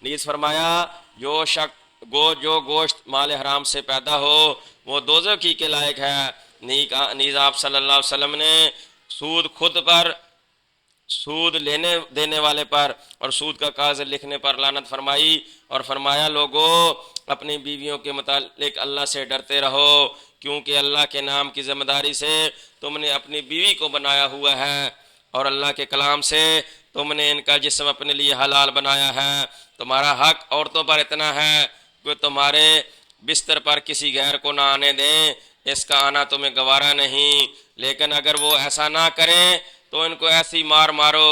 नीज फरमाया जो गोश्त माल हराम से पैदा हो वो दोज़खी के लायक है। नीज आप सल्लल्लाहु अलैहि वसल्लम ने सूद लेने देने वाले पर और सूद का कागज लिखने पर लानत फरमाई और फरमाया लोगों अपनी बीवियों के मुतालिक अल्लाह से डरते रहो, क्योंकि अल्लाह के नाम की जिम्मेदारी से तुमने अपनी बीवी को बनाया हुआ है और अल्लाह के कलाम से तुमने इनका जिस्म अपने लिए हलाल बनाया है। तुम्हारा हक औरतों पर इतना है कि तुम्हारे बिस्तर पर किसी गैर को ना आने दें, इसका आना तुम्हें गवारा नहीं, लेकिन अगर वो ऐसा ना करें तो इनको ऐसी मार मारो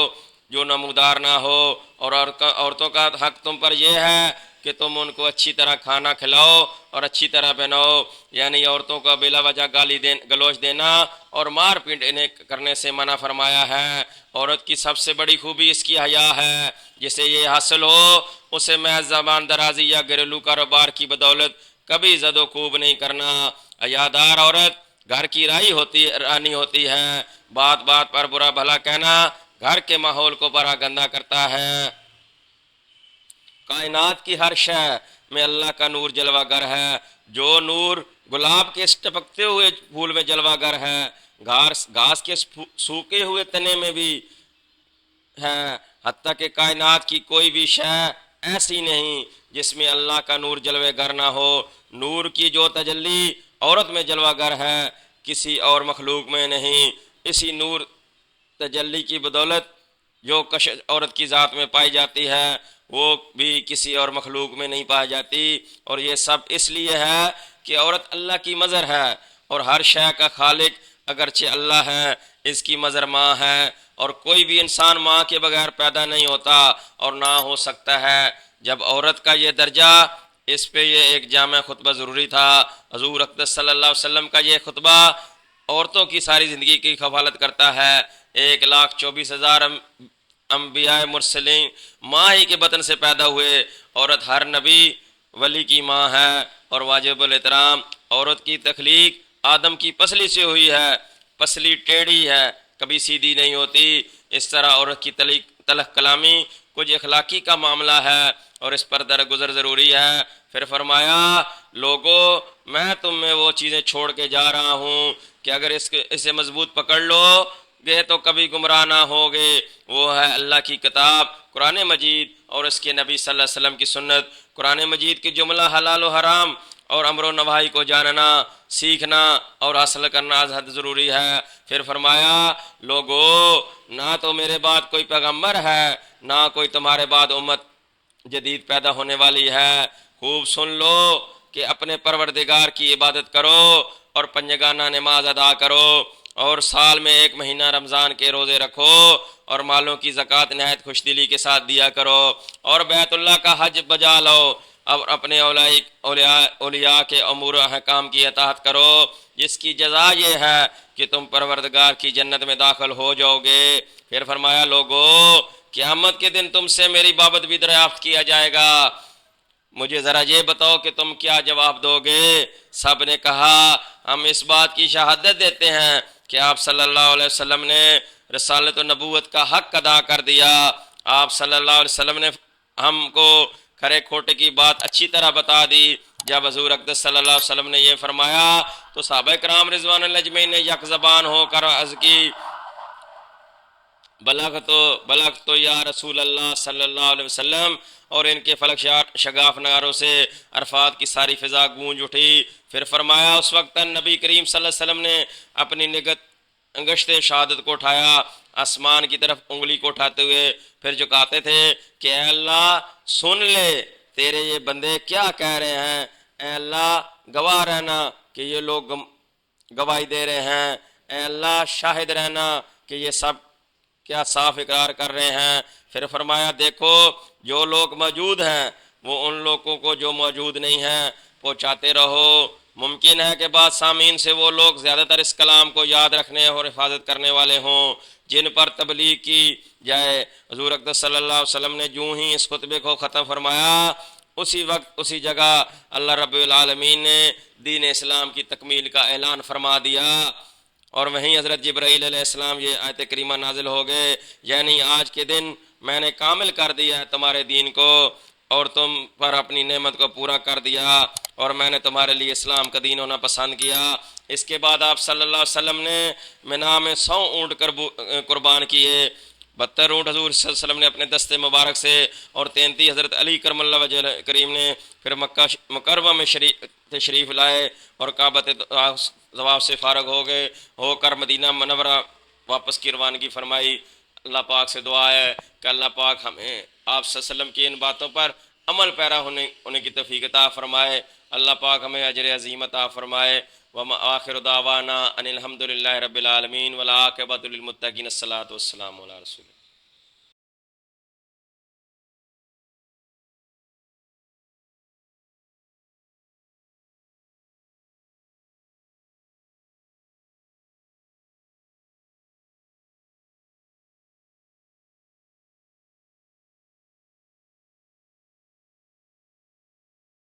जो नमूदार ना हो। और औरतों का हक तुम पर यह है कि तुम उनको अच्छी तरह खाना खिलाओ और अच्छी तरह पहनाओ, यानी औरतों का बिला वजह गलोच देना और मार पीट इन्हें करने से मना फरमाया है। औरत की सबसे बड़ी खूबी इसकी हया है, जिसे ये हासिल हो उसे महज ज़बान दराजी या घरेलू कारोबार की बदौलत कभी ज़दो खूब नहीं करना। हयादार औरत घर की रानी होती है। बात बात पर बुरा भला कहना घर के माहौल को बड़ा गंदा करता है। कायनात की हर शय में अल्लाह का नूर जलवागर है, जो नूर गुलाब के टपकते हुए फूल में जलवागर है, घास के सूखे हुए तने में भी है। हत्ता कि कायनात की कोई भी शय ऐसी नहीं जिसमें अल्लाह का नूर जलवेगर ना हो। नूर की जो तजल्ली औरत में जलवागर है, किसी और मखलूक में नहीं। इसी नूर तजल्ली की बदौलत जो कशिश औरत की ज़ात में पाई जाती है वो भी किसी और मखलूक में नहीं पाई जाती। और ये सब इसलिए है कि औरत अल्लाह की मज़र है और हर शय का खालिक अगरचे अल्लाह है, इसकी मज़र माँ है और कोई भी इंसान माँ के बगैर पैदा नहीं होता और ना हो सकता है। जब औरत का ये दर्जा, इस पे ये एक जामे खुतबा ज़रूरी था। हज़ूर अक़दस सल्लल्लाहु अलैहि वसल्लम का ये खुतबा औरतों की सारी ज़िंदगी की कफ़ालत करता है। 1,24,000 अम्बिया मुरसलीन माँ ही के बतन से पैदा हुए। औरत हर नबी वली की माँ है और वाजिबुल एहतराम। औरत की तख्लीक आदम की पसली से हुई है। पसली टेढ़ी है, कभी सीधी नहीं होती। इस तरह औरत की तलख कलामी कुछ अखलाकी का मामला है और इस पर दरगुजर ज़रूरी है। फिर फरमाया लोगों मैं तुम में वो चीज़ें छोड़ के जा रहा हूँ कि अगर इसे मजबूत पकड़ लो गए तो कभी गुमराह ना होगे। वो है अल्लाह की किताब कुरान मजीद और इसके नबी सल्लल्लाहु अलैहि वसल्लम की सुन्नत। कुरान मजीद की जुमला हलाल व हराम और अमर नवाही को जानना, सीखना और हासिल करना हद ज़रूरी है। फिर फरमाया लोगो ना तो मेरे बाद कोई पैगम्बर है, ना कोई तुम्हारे बाद उम्मत जदीद पैदा होने वाली है। खूब सुन लो कि अपने परवरदिगार की इबादत करो और पंजगाना नमाज अदा करो और साल में 1 महीना रमज़ान के रोज़े रखो और मालों की ज़कात नहायत खुशदिली के साथ दिया करो और बैतुल्लाह का हज बजा लो और अपने औलिया के अमूर अहकाम की अताअत करो, जिसकी जज़ा ये है कि तुम परवरदिगार की जन्नत में दाखिल हो जाओगे। फिर फरमाया लोगो क़यामत के दिन तुमसे मेरी बाबत भी दरियाफ्त किया जाएगा, मुझे ज़रा ये बताओ कि तुम क्या जवाब दोगे। सब ने कहा हम इस बात की शहादत देते हैं कि आप सल्लल्लाहु अलैहि वसल्लम ने रसालत व नबूवत का हक अदा कर दिया। आप सल्लल्लाहु अलैहि वसल्लम ने हमको खरे खोटे की बात अच्छी तरह बता दी। जब हज़ूर अक़दस सल्लल्लाहु अलैहि वसल्लम ने यह फरमाया तो सहाबा किराम रिज़वानुल्लाह अजमईन ने यक ज़बान होकर अर्ज़ की बलग तो या रसूल अल्लाह सल्लल्लाहु अलैहि वसल्लम। और इनके फलक शगाफ नगारों से अरफात की सारी फ़िज़ा गूंज उठी। फिर फरमाया उस वक्त नबी करीम सल्लल्लाहु अलैहि वसल्लम ने अपनी अंगश्त शहादत को उठाया, आसमान की तरफ उंगली को उठाते हुए फिर झुकाते थे कि ऐ अल्लाह सुन ले तेरे ये बंदे क्या कह रहे हैं, ऐ अल्लाह गवाह रहना कि ये लोग गवाही दे रहे हैं, ऐ अल्लाह शाहिद रहना कि ये सब क्या साफ इकरार कर रहे हैं। फिर फरमाया देखो जो लोग मौजूद हैं वो उन लोगों को जो मौजूद नहीं हैं पहुँचाते रहो। मुमकिन है कि बाद सामीन से वो लोग ज़्यादातर इस कलाम को याद रखने और हिफाजत करने वाले हों जिन पर तबलीग की जाए। हुज़ूर अक़दस सल्लल्लाहु अलैहि वसल्लम ने यूं ही इस खुतबे को ख़त्म फरमाया اسی وقت اسی جگہ اللہ رب العالمین نے دین اسلام کی تکمیل کا اعلان فرما دیا، اور وہیں حضرت جبرائیل علیہ السلام یہ آیت کریمہ نازل ہو گئے، یعنی آج کے دن میں نے کامل کر دیا ہے تمہارے دین کو، اور تم پر اپنی نعمت کو پورا کر دیا، اور میں نے تمہارے لیے اسلام کا دین ہونا پسند کیا۔ اس کے بعد آپ صلی اللہ علیہ وسلم نے منا میں 100 اونٹ قربان کیے، 72 اونٹ حضور صلی اللہ علیہ وسلم نے اپنے دستے مبارک سے، اور 33 حضرت علی کرم اللہ وجہ کریم نے پھر مکہ مکرمہ میں تشریف لائے، اور کعبۃ طواف سے فارغ ہو کر مدینہ منورہ واپس کی روانگی فرمائی۔ اللہ پاک سے دعا ہے کہ اللہ پاک ہمیں آپ صلی اللہ علیہ وسلم کی ان باتوں پر عمل پیرا ہونے کی توفیق عطا فرمائے۔ اللہ پاک ہمیں اجر عظیم عطا فرمائے۔ وآخر دعوانا ان الحمد للہ رب العالمین والعاقبۃ للمتقین۔ الصلاۃ والسلام علی رسول اللہ۔